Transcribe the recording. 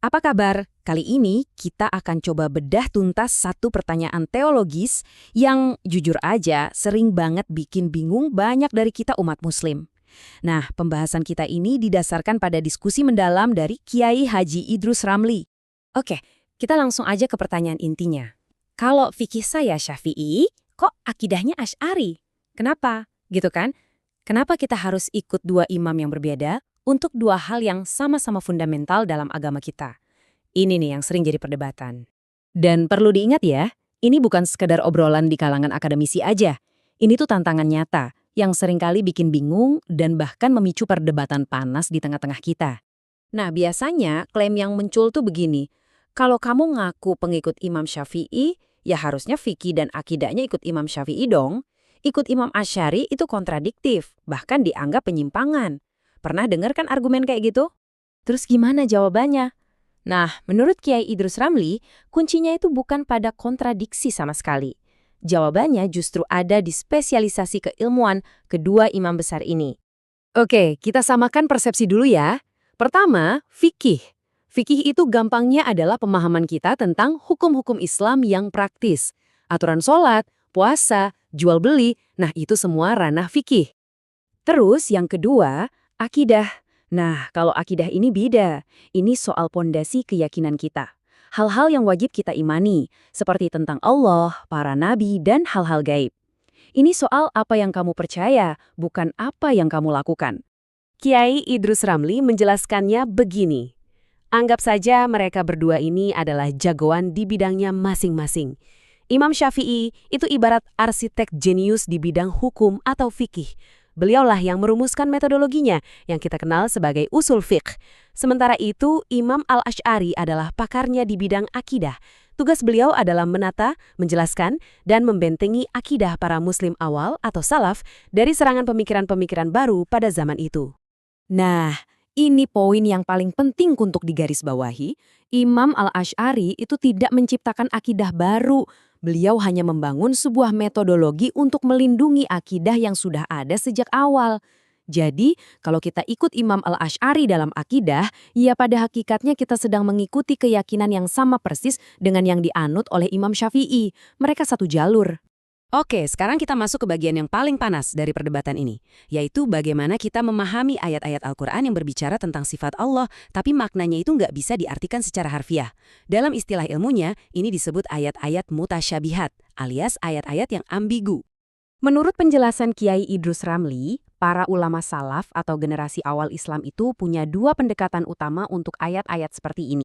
Apa kabar? Kali ini kita akan coba bedah tuntas satu pertanyaan teologis yang jujur aja sering banget bikin bingung banyak dari kita umat muslim. Nah, pembahasan kita ini didasarkan pada diskusi mendalam dari Kiai Haji Idrus Ramli. Oke, kita langsung aja ke pertanyaan intinya. Kalau fikih saya Syafi'i, kok akidahnya Asy'ari? Kenapa? Gitu kan? Kenapa kita harus ikut dua imam yang berbeda untuk dua hal yang sama-sama fundamental dalam agama kita? Ini nih yang sering jadi perdebatan. Dan perlu diingat ya, ini bukan sekedar obrolan di kalangan akademisi aja. Ini tuh tantangan nyata yang seringkali bikin bingung dan bahkan memicu perdebatan panas di tengah-tengah kita. Nah, biasanya klaim yang muncul tuh begini. Kalau kamu ngaku pengikut Imam Syafi'i, ya harusnya fikih dan akidahnya ikut Imam Syafi'i dong. Ikut Imam Asy'ari itu kontradiktif, bahkan dianggap penyimpangan. Pernah dengar kan argumen kayak gitu? Terus gimana jawabannya? Nah, menurut Kiai Idrus Ramli, kuncinya itu bukan pada kontradiksi sama sekali. Jawabannya justru ada di spesialisasi keilmuan kedua imam besar ini. Oke, kita samakan persepsi dulu ya. Pertama, fikih. Fikih itu gampangnya adalah pemahaman kita tentang hukum-hukum Islam yang praktis. Aturan sholat, puasa, jual beli, nah itu semua ranah fikih. Terus yang kedua, akidah. Nah, kalau akidah ini beda. Ini soal pondasi keyakinan kita. Hal-hal yang wajib kita imani, seperti tentang Allah, para nabi, dan hal-hal gaib. Ini soal apa yang kamu percaya, bukan apa yang kamu lakukan. Kiai Idrus Ramli menjelaskannya begini. Anggap saja mereka berdua ini adalah jagoan di bidangnya masing-masing. Imam Syafi'i itu ibarat arsitek jenius di bidang hukum atau fikih. Beliaulah yang merumuskan metodologinya yang kita kenal sebagai usul fiqh. Sementara itu, Imam Al-Asy'ari adalah pakarnya di bidang akidah. Tugas beliau adalah menata, menjelaskan, dan membentengi akidah para muslim awal atau salaf dari serangan pemikiran-pemikiran baru pada zaman itu. Nah, ini poin yang paling penting untuk digarisbawahi. Imam Al-Asy'ari itu tidak menciptakan akidah baru. Beliau hanya membangun sebuah metodologi untuk melindungi akidah yang sudah ada sejak awal. Jadi, kalau kita ikut Imam Al-Asy'ari dalam akidah, ya pada hakikatnya kita sedang mengikuti keyakinan yang sama persis dengan yang dianut oleh Imam Syafi'i. Mereka satu jalur. Oke, sekarang kita masuk ke bagian yang paling panas dari perdebatan ini, yaitu bagaimana kita memahami ayat-ayat Al-Quran yang berbicara tentang sifat Allah, tapi maknanya itu nggak bisa diartikan secara harfiah. Dalam istilah ilmunya, ini disebut ayat-ayat mutasyabihat, alias ayat-ayat yang ambigu. Menurut penjelasan Kiai Idrus Ramli, para ulama salaf atau generasi awal Islam itu punya dua pendekatan utama untuk ayat-ayat seperti ini.